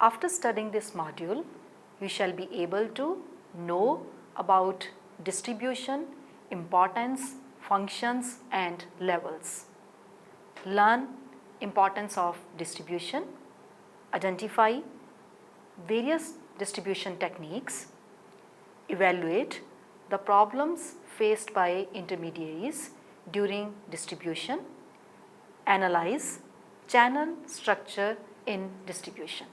After studying this module, you shall be able to know about distribution, importance, functions and levels. Learn importance of distribution, identify various distribution techniques, evaluate the problems faced by intermediaries during distribution, analyze channel structure in distribution.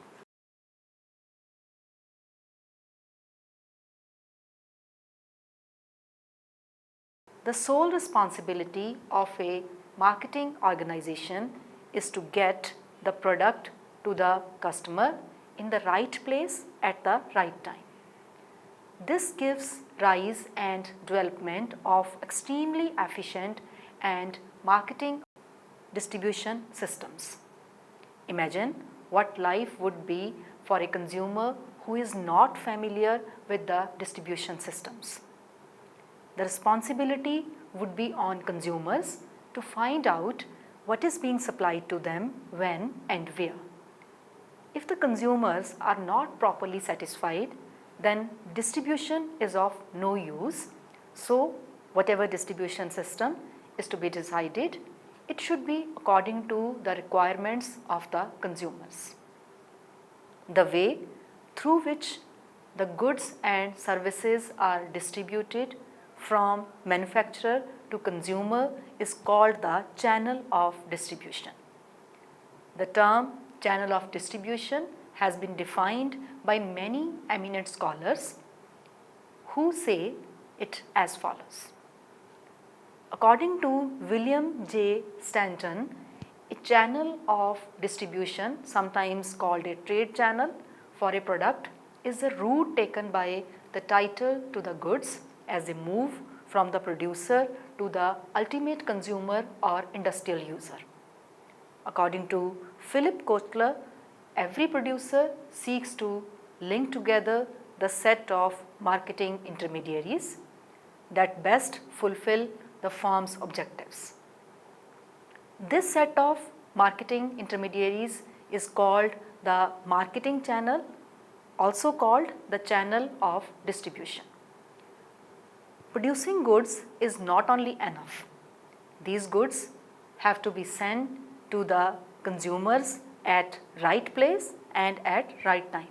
The sole responsibility of a marketing organization is to get the product to the customer in the right place at the right time. This gives rise and development of extremely efficient and marketing distribution systems. Imagine what life would be for a consumer who is not familiar with the distribution systems. The responsibility would be on consumers to find out what is being supplied to them when and where. If the consumers are not properly satisfied, then distribution is of no use. So, whatever distribution system is to be decided, it should be according to the requirements of the consumers. The way through which the goods and services are distributed from manufacturer to consumer is called the channel of distribution. The term channel of distribution has been defined by many eminent scholars who say it as follows. According to William J. Stanton, a channel of distribution, sometimes called a trade channel for a product, is the route taken by the title to the goods as they move from the producer to the ultimate consumer or industrial user. According to Philip Kotler, every producer seeks to link together the set of marketing intermediaries that best fulfill the firm's objectives. This set of marketing intermediaries is called the marketing channel, also called the channel of distribution. Producing goods is not only enough. These goods have to be sent to the consumers at right place and at right time.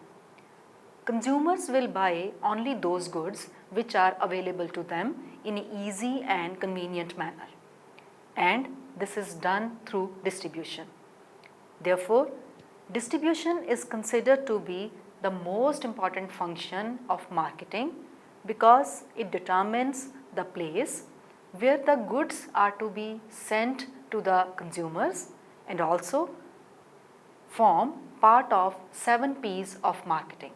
Consumers will buy only those goods which are available to them in an easy and convenient manner, and this is done through distribution. Therefore, distribution is considered to be the most important function of marketing because it determines the place where the goods are to be sent to the consumers and also form part of 7 P's of marketing.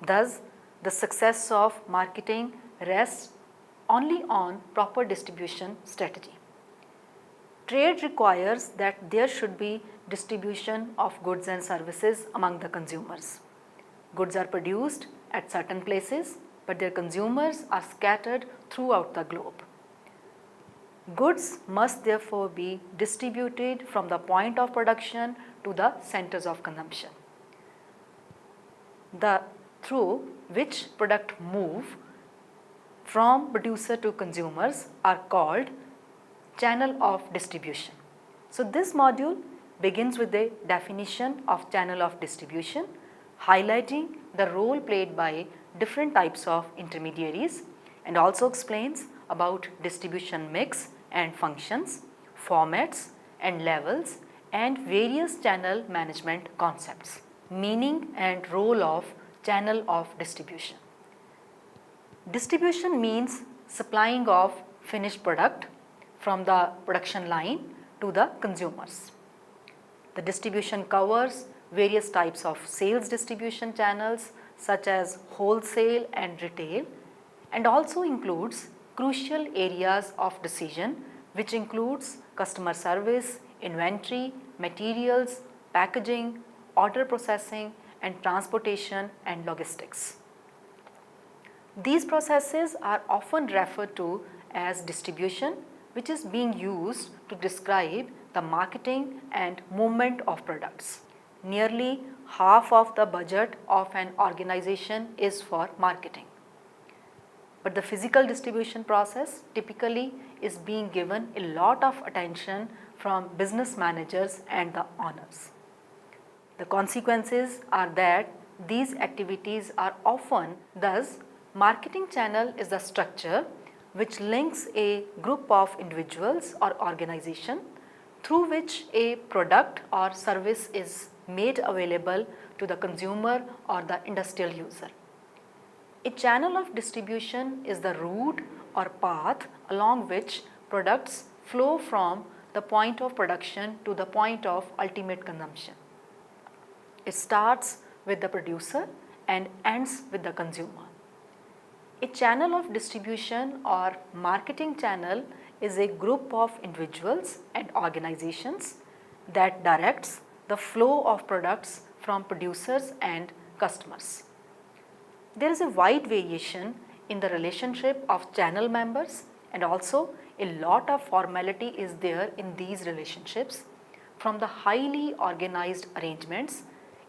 Thus, the success of marketing rests only on proper distribution strategy. Trade requires that there should be distribution of goods and services among the consumers. Goods are produced at certain places, but their consumers are scattered throughout the globe. Goods must therefore be distributed from the point of production to the centers of consumption. The through which product move from producer to consumers are called channel of distribution. So, this module begins with the definition of channel of distribution, highlighting the role played by different types of intermediaries, and also explains about distribution mix and functions, formats and levels, and various channel management concepts. Meaning and role of channel of distribution. Distribution means supplying of finished product from the production line to the consumers. The distribution covers various types of sales distribution channels such as wholesale and retail, and also includes crucial areas of decision which includes customer service, inventory, materials, packaging, order processing and transportation and logistics. These processes are often referred to as distribution, which is being used to describe the marketing and movement of products. Nearly half of the budget of an organization is for marketing. But the physical distribution process typically is being given a lot of attention from business managers and the owners. The consequences are that these activities are often, thus, marketing channel is the structure which links a group of individuals or organization through which a product or service is made available to the consumer or the industrial user. A channel of distribution is the route or path along which products flow from the point of production to the point of ultimate consumption. It starts with the producer and ends with the consumer. A channel of distribution or marketing channel is a group of individuals and organizations that directs the flow of products from producers and customers. There is a wide variation in the relationship of channel members, and also a lot of formality is there in these relationships, from the highly organized arrangements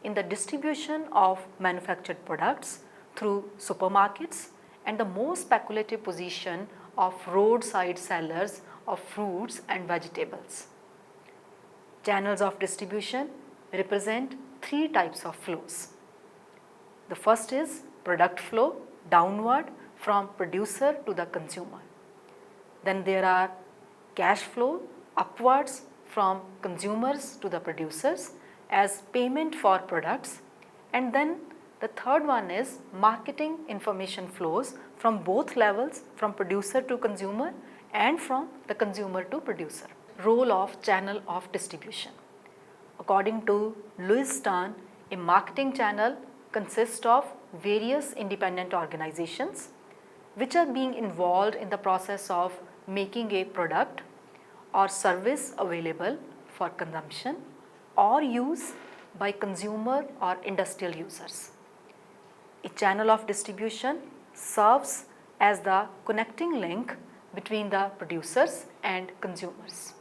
in the distribution of manufactured products through supermarkets and the more speculative position of roadside sellers of fruits and vegetables. Channels of distribution represent three types of flows. The first is product flow downward from producer to the consumer. Then there are cash flow upwards from consumers to the producers as payment for products, and then the third one is marketing information flows from both levels, from producer to consumer and from the consumer to producer. Role of channel of distribution. According to Louis Stern, a marketing channel consists of various independent organizations which are being involved in the process of making a product or service available for consumption or use by consumer or industrial users. A channel of distribution serves as the connecting link between the producers and consumers.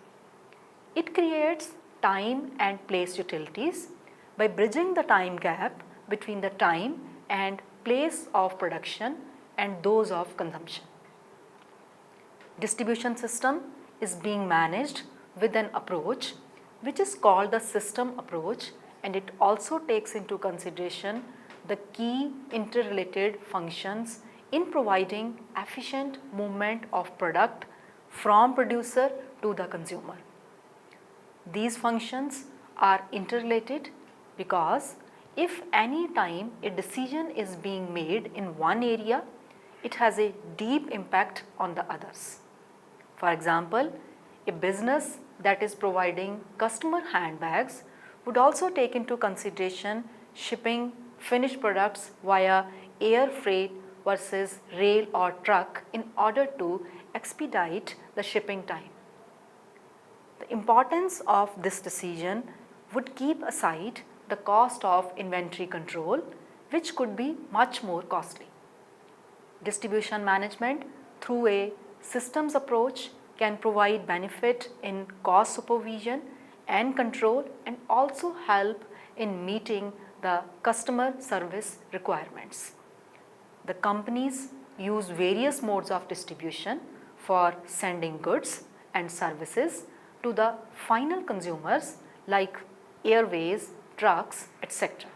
It creates time and place utilities by bridging the time gap between the time and place of production and those of consumption. Distribution system is being managed with an approach which is called the system approach, and it also takes into consideration the key interrelated functions in providing efficient movement of product from producer to the consumer. These functions are interrelated because if any time a decision is being made in one area, it has a deep impact on the others. For example, a business that is providing customer handbags would also take into consideration shipping finished products via air freight versus rail or truck in order to expedite the shipping time. The importance of this decision would keep aside the cost of inventory control, which could be much more costly. Distribution management through a systems approach can provide benefit in cost supervision and control, and also help in meeting the customer service requirements. The companies use various modes of distribution for sending goods and services to the final consumers like airways, trucks, etc.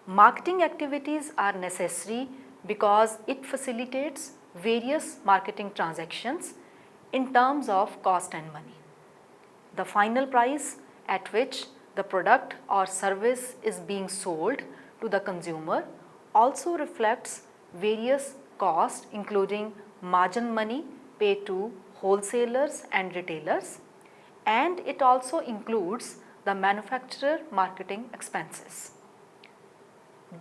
Marketing activities are necessary because it facilitates various marketing transactions in terms of cost and money. The final price at which the product or service is being sold to the consumer also reflects various costs, including margin money paid to wholesalers and retailers, and it also includes the manufacturer marketing expenses.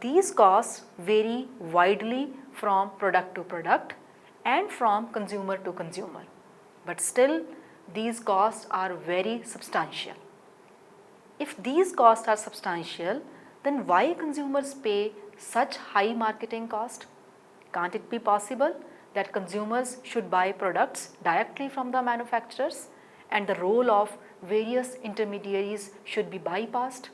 These costs vary widely from product to product and from consumer to consumer, but still these costs are very substantial. If these costs are substantial, then why consumers pay such high marketing cost? Can't it be possible that consumers should buy products directly from the manufacturers and the role of various intermediaries should be bypassed?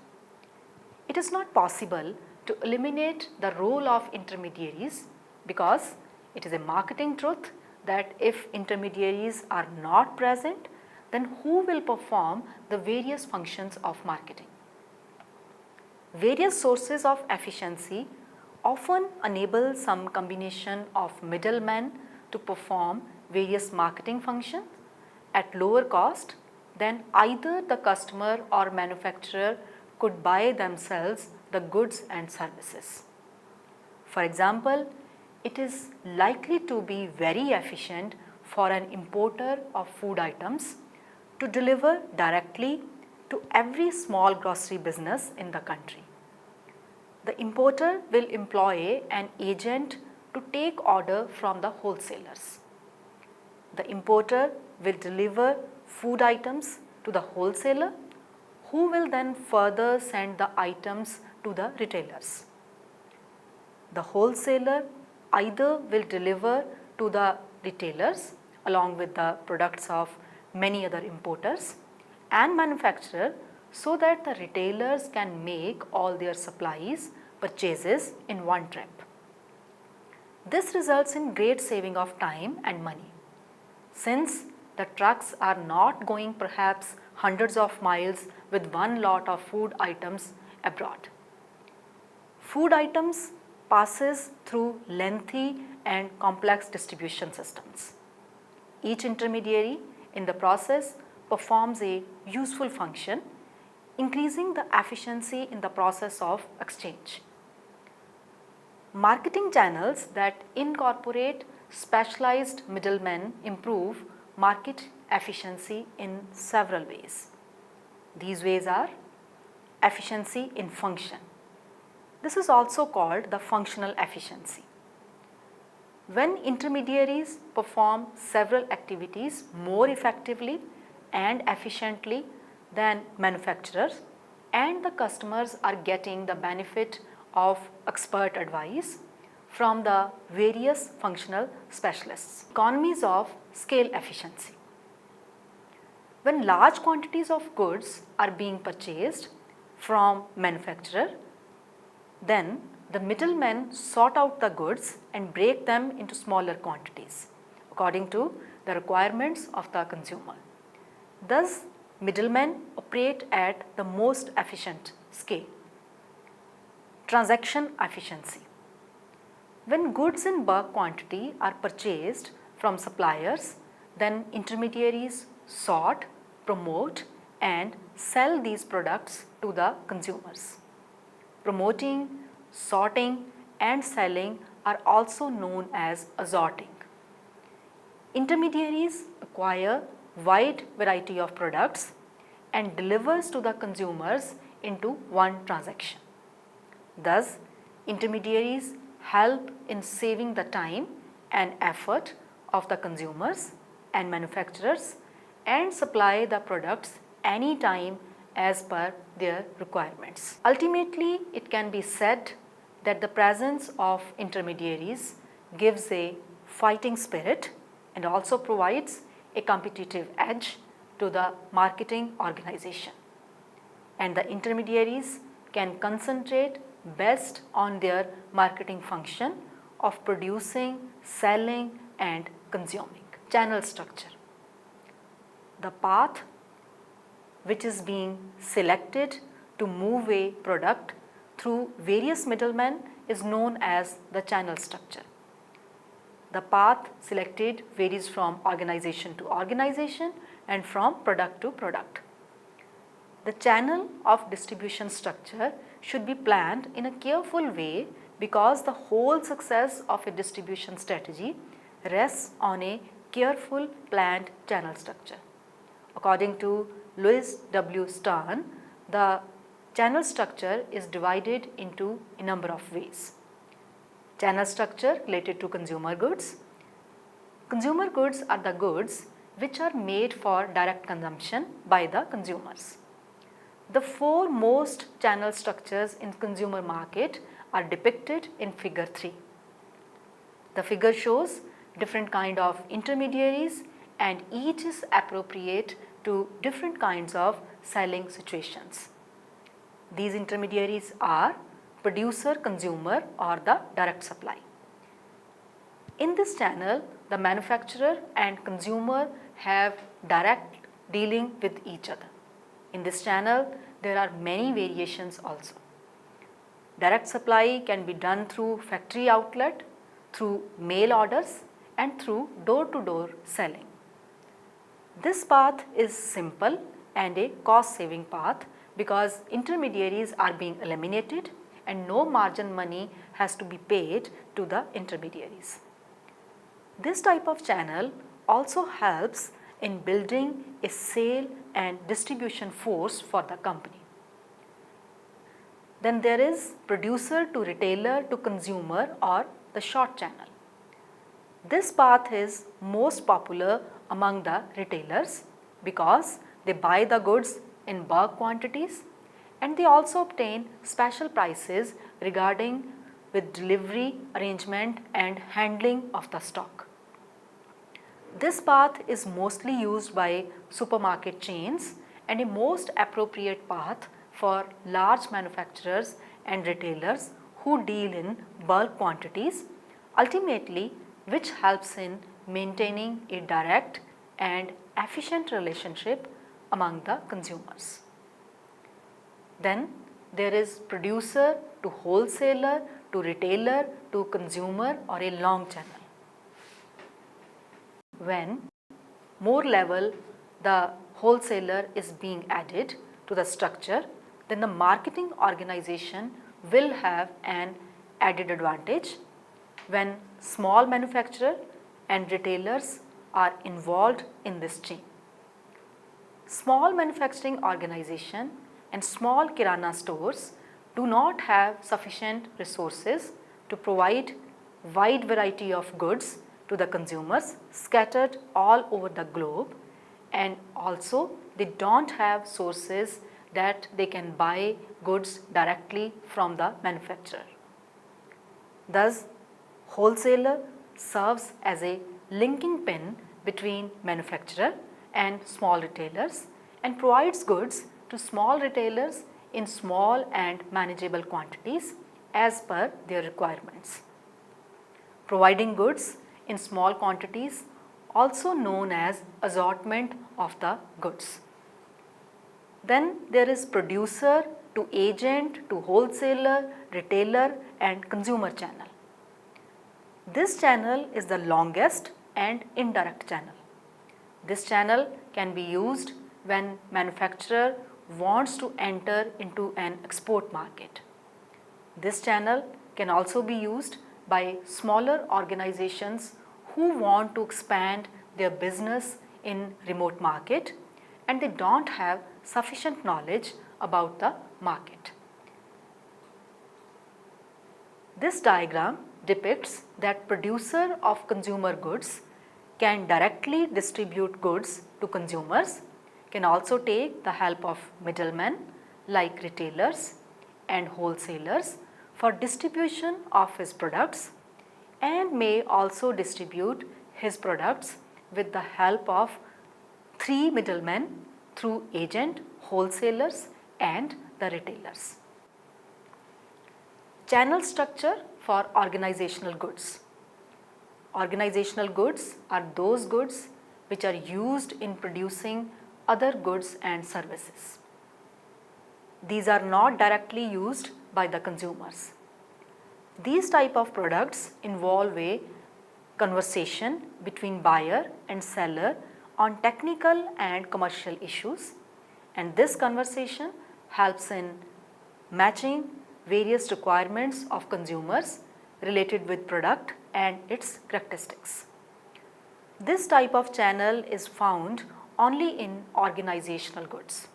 It is not possible to eliminate the role of intermediaries because it is a marketing truth that if intermediaries are not present, then who will perform the various functions of marketing? Various sources of efficiency often enable some combination of middlemen to perform various marketing functions at lower cost than either the customer or manufacturer could buy themselves the goods and services. For example, it is likely to be very efficient for an importer of food items to deliver directly to every small grocery business in the country. The importer will employ an agent to take order from the wholesalers. The importer will deliver food items to the wholesaler, who will then further send the items to the retailers. The wholesaler either will deliver to the retailers along with the products of many other importers and manufacturer so that the retailers can make all their supplies purchases in one trip. This results in great saving of time and money, since the trucks are not going perhaps hundreds of miles with one lot of food items abroad. Food items passes through lengthy and complex distribution systems. Each intermediary in the process performs a useful function, increasing the efficiency in the process of exchange. Marketing channels that incorporate specialized middlemen improve market efficiency in several ways. These ways are efficiency in function. This is also called the functional efficiency. When intermediaries perform several activities more effectively and efficiently than manufacturers, and the customers are getting the benefit of expert advice from the various functional specialists. Economies of scale efficiency. When large quantities of goods are being purchased from manufacturer, then the middlemen sort out the goods and break them into smaller quantities according to the requirements of the consumer. Thus, middlemen operate at the most efficient scale. Transaction efficiency. When goods in bulk quantity are purchased from suppliers, then intermediaries sort, promote and sell these products to the consumers. Promoting, sorting and selling are also known as assorting. Intermediaries acquire wide variety of products and delivers to the consumers into one transaction. Thus, intermediaries help in saving the time and effort of the consumers and manufacturers and supply the products anytime as per their requirements. Ultimately, it can be said that the presence of intermediaries gives a fighting spirit and also provides a competitive edge to the marketing organization. And the intermediaries can concentrate best on their marketing function of producing, selling and consuming. Channel structure. The path which is being selected to move a product through various middlemen is known as the channel structure. The path selected varies from organization to organization and from product to product. The channel of distribution structure should be planned in a careful way because the whole success of a distribution strategy rests on a careful planned channel structure. According to Louis W. Stern, the channel structure is divided into a number of ways. Channel structure related to consumer goods. Consumer goods are the goods which are made for direct consumption by the consumers. The four most channel structures in consumer market are depicted in figure 3. The figure shows different kind of intermediaries and each is appropriate to different kinds of selling situations. These intermediaries are producer, consumer or the direct supply. In this channel, the manufacturer and consumer have direct dealing with each other. In this channel, there are many variations also. Direct supply can be done through factory outlet, through mail orders and through door-to-door selling. This path is simple and a cost-saving path because intermediaries are being eliminated and no margin money has to be paid to the intermediaries. This type of channel also helps in building a sale and distribution force for the company. Then there is producer to retailer to consumer or the short channel. This path is most popular among the retailers because they buy the goods in bulk quantities and they also obtain special prices regarding with delivery arrangement and handling of the stock. This path is mostly used by supermarket chains and a most appropriate path for large manufacturers and retailers who deal in bulk quantities, ultimately which helps in maintaining a direct and efficient relationship among the consumers. Then there is producer to wholesaler to retailer to consumer or a long channel. When more level the wholesaler is being added to the structure, then the marketing organization will have an added advantage when small manufacturer and retailers are involved in this chain. Small manufacturing organization and small kirana stores do not have sufficient resources to provide wide variety of goods to the consumers scattered all over the globe, and also they don't have sources that they can buy goods directly from the manufacturer. Thus, wholesaler serves as a linking pin between manufacturer and small retailers and provides goods to small retailers in small and manageable quantities as per their requirements. Providing goods in small quantities, also known as assortment of the goods. Then there is producer to agent to wholesaler, retailer and consumer channel. This channel is the longest and indirect channel. This channel can be used when manufacturer wants to enter into an export market. This channel can also be used by smaller organizations who want to expand their business in remote market and they don't have sufficient knowledge about the market. This diagram depicts that producer of consumer goods can directly distribute goods to consumers, can also take the help of middlemen like retailers and wholesalers for distribution of his products, and may also distribute his products with the help of 3 middlemen through agent, wholesalers and the retailers. Channel structure for organizational goods. Organizational goods are those goods which are used in producing other goods and services. These are not directly used by the consumers. These type of products involve a conversation between buyer and seller on technical and commercial issues, and this conversation helps in matching various requirements of consumers related with product and its characteristics. This type of channel is found only in organizational goods.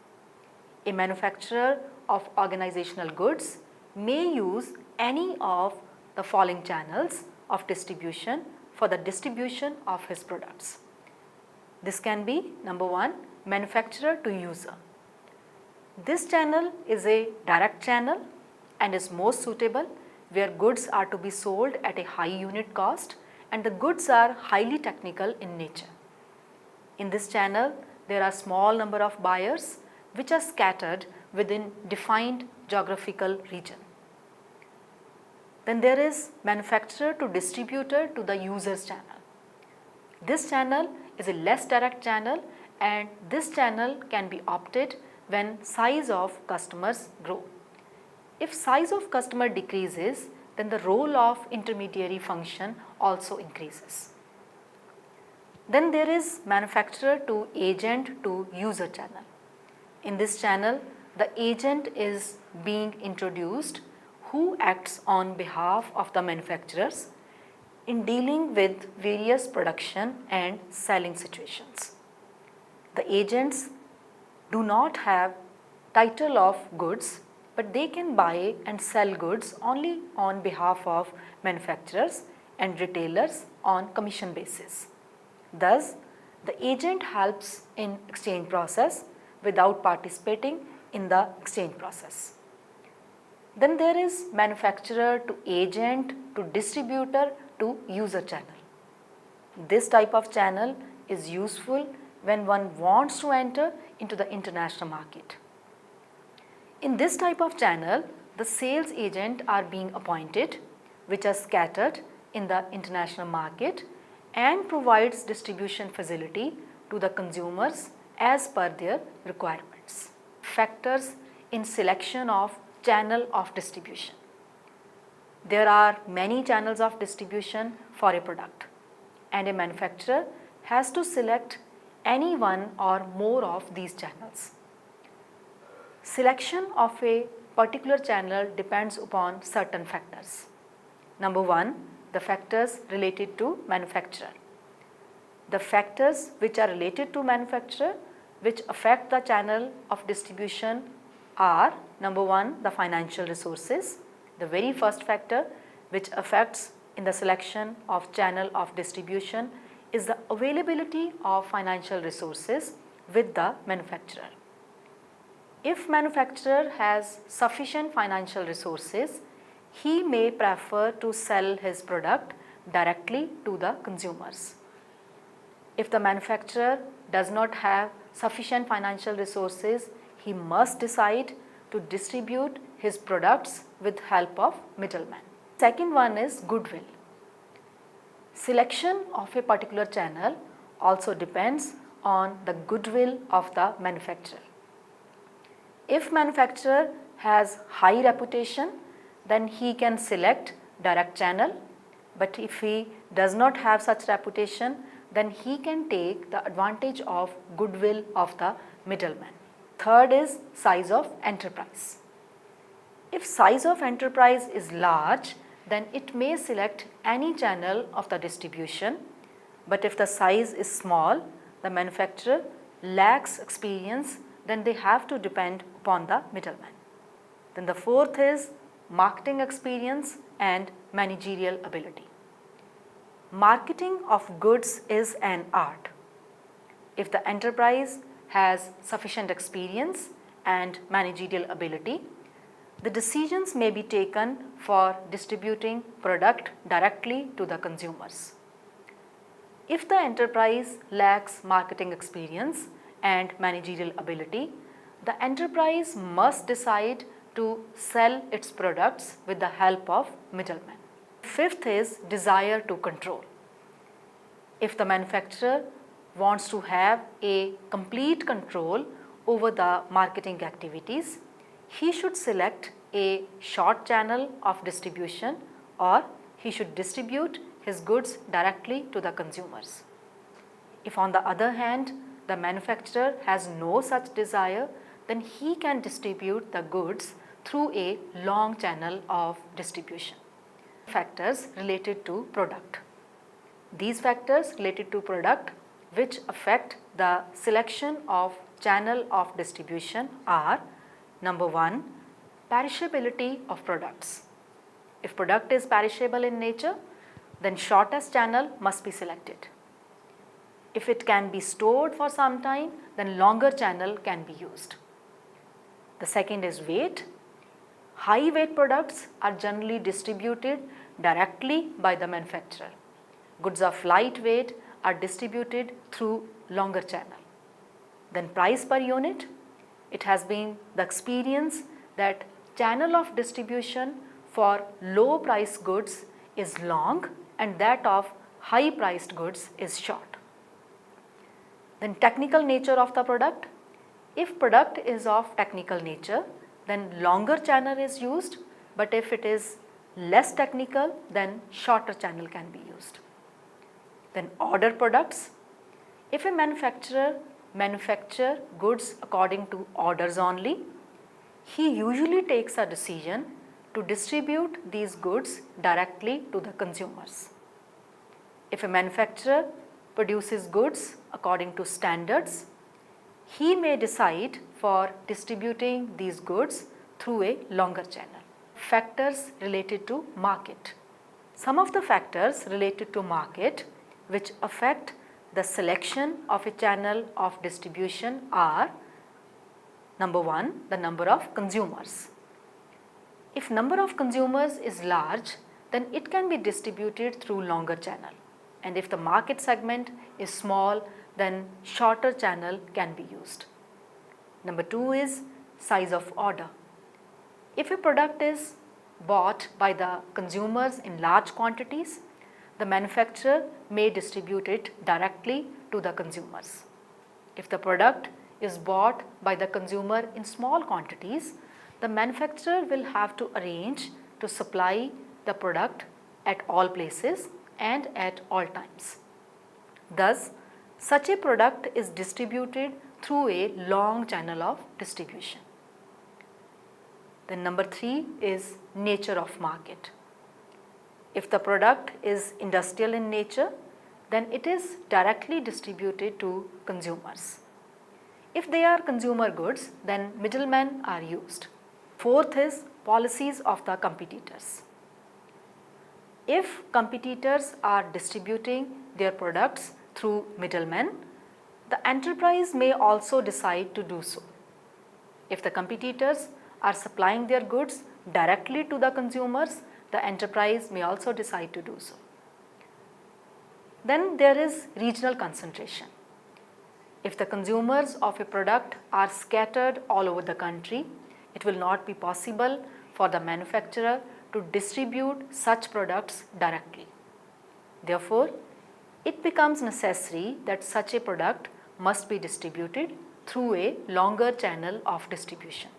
A manufacturer of organizational goods may use any of the following channels of distribution for the distribution of his products. This can be number 1, manufacturer to user. This channel is a direct channel and is most suitable where goods are to be sold at a high unit cost and the goods are highly technical in nature. In this channel, there are small number of buyers which are scattered within defined geographical region. Then there is manufacturer to distributor to the user's channel. This channel is a less direct channel, and this channel can be opted when size of customers grow. If size of customer decreases, then the role of intermediary function also increases. Then there is manufacturer to agent to user channel. In this channel, the agent is being introduced who acts on behalf of the manufacturers in dealing with various production and selling situations. The agents do not have title of goods, but they can buy and sell goods only on behalf of manufacturers and retailers on commission basis. Thus, the agent helps in exchange process without participating in the exchange process. Then there is manufacturer to agent to distributor to user channel. This type of channel is useful when one wants to enter into the international market. In this type of channel, the sales agent are being appointed, which are scattered in the international market and provides distribution facility to the consumers as per their requirements. Factors in selection of channel of distribution. There are many channels of distribution for a product, and a manufacturer has to select any one or more of these channels. Selection of a particular channel depends upon certain factors. Number one, the factors related to manufacturer. The factors which are related to manufacturer which affect the channel of distribution are: number one, the financial resources. The very first factor which affects in the selection of channel of distribution is the availability of financial resources with the manufacturer. If manufacturer has sufficient financial resources, he may prefer to sell his product directly to the consumers. If the manufacturer does not have sufficient financial resources, he must decide to distribute his products with help of middlemen. Second one is goodwill. Selection of a particular channel also depends on the goodwill of the manufacturer. If manufacturer has high reputation, then he can select direct channel, but if he does not have such reputation, then he can take the advantage of goodwill of the middleman. Third is size of enterprise. If size of enterprise is large, then it may select any channel of the distribution, but if the size is small, the manufacturer lacks experience, then they have to depend upon the middleman. Then the fourth is marketing experience and managerial ability. Marketing of goods is an art. If the enterprise has sufficient experience and managerial ability, the decisions may be taken for distributing product directly to the consumers. If the enterprise lacks marketing experience and managerial ability, the enterprise must decide to sell its products with the help of middlemen. Fifth is desire to control. If the manufacturer wants to have a complete control over the marketing activities, he should select a short channel of distribution, or he should distribute his goods directly to the consumers. If on the other hand, the manufacturer has no such desire, then he can distribute the goods through a long channel of distribution. Factors related to product. These factors related to product which affect the selection of channel of distribution are: number one, perishability of products. If product is perishable in nature, then shortest channel must be selected. If it can be stored for some time, then longer channel can be used. The second is weight. High weight products are generally distributed directly by the manufacturer. Goods of light weight are distributed through longer channel. Then price per unit. It has been the experience that channel of distribution for low price goods is long and that of high priced goods is short. Then technical nature of the product. If product is of technical nature, then longer channel is used, but if it is less technical, then shorter channel can be used. Then order products. If a manufacturer manufactures goods according to orders only, he usually takes a decision to distribute these goods directly to the consumers. If a manufacturer produces goods according to standards, he may decide for distributing these goods through a longer channel. Factors related to market. Some of the factors related to market which affect the selection of a channel of distribution are: number one, the number of consumers. If number of consumers is large, then it can be distributed through longer channel, and if the market segment is small, then shorter channel can be used. Number two is size of order. If a product is bought by the consumers in large quantities, the manufacturer may distribute it directly to the consumers. If the product is bought by the consumer in small quantities, the manufacturer will have to arrange to supply the product at all places and at all times. Thus, such a product is distributed through a long channel of distribution. Then number three is nature of market. If the product is industrial in nature, then it is directly distributed to consumers. If they are consumer goods, then middlemen are used. Fourth is policies of the competitors. If competitors are distributing their products through middlemen, the enterprise may also decide to do so. If the competitors are supplying their goods directly to the consumers, the enterprise may also decide to do so. Then there is regional concentration. If the consumers of a product are scattered all over the country, it will not be possible for the manufacturer to distribute such products directly. Therefore, it becomes necessary that such a product must be distributed through a longer channel of distribution.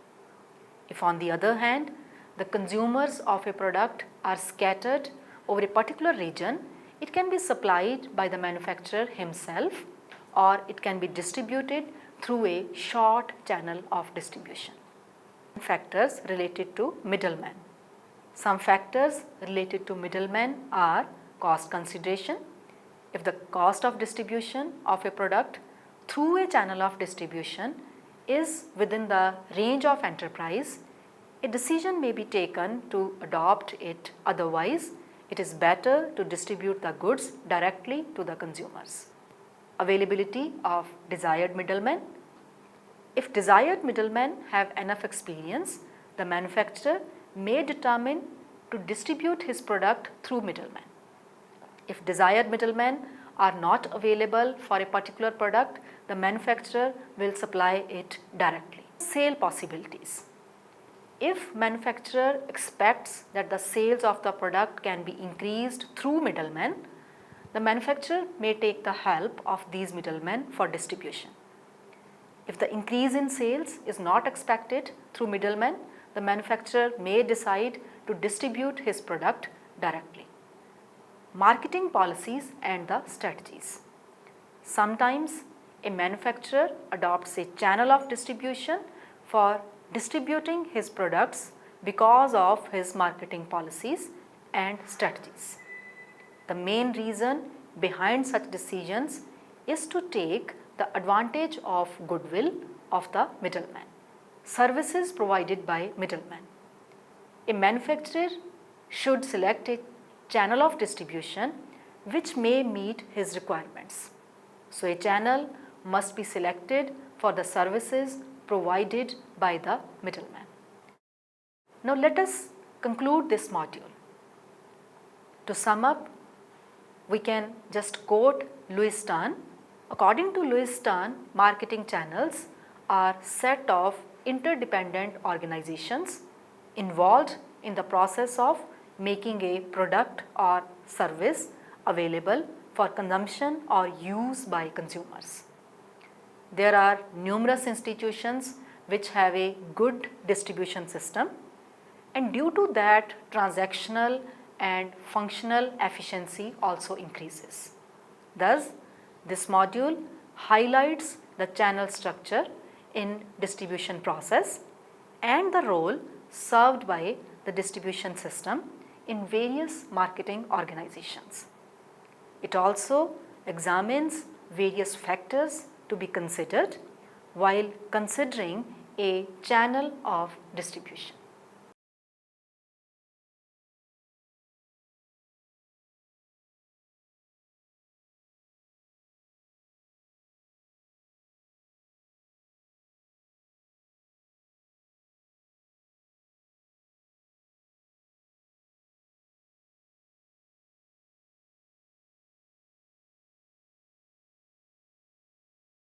If on the other hand, the consumers of a product are scattered over a particular region, it can be supplied by the manufacturer himself, or it can be distributed through a short channel of distribution. Factors related to middlemen. Some factors related to middlemen are cost consideration. If the cost of distribution of a product through a channel of distribution is within the range of enterprise, a decision may be taken to adopt it. Otherwise, it is better to distribute the goods directly to the consumers. Availability of desired middlemen. If desired middlemen have enough experience, the manufacturer may determine to distribute his product through middlemen. If desired middlemen are not available for a particular product, the manufacturer will supply it directly. Sale possibilities. If manufacturer expects that the sales of the product can be increased through middlemen, the manufacturer may take the help of these middlemen for distribution. If the increase in sales is not expected through middlemen, the manufacturer may decide to distribute his product directly. Marketing policies and the strategies. Sometimes a manufacturer adopts a channel of distribution for distributing his products because of his marketing policies and strategies. The main reason behind such decisions is to take the advantage of goodwill of the middleman. Services provided by middlemen. A manufacturer should select a channel of distribution which may meet his requirements. So a channel must be selected for the services provided by the middleman. Now let us conclude this module. To sum up, we can just quote Louis Stern. According to Louis Stern, marketing channels are set of interdependent organizations involved in the process of making a product or service available for consumption or use by consumers. There are numerous institutions which have a good distribution system, and due to that transactional and functional efficiency also increases. Thus, this module highlights the channel structure in distribution process and the role served by the distribution system in various marketing organizations. It also examines various factors to be considered while considering a channel of distribution.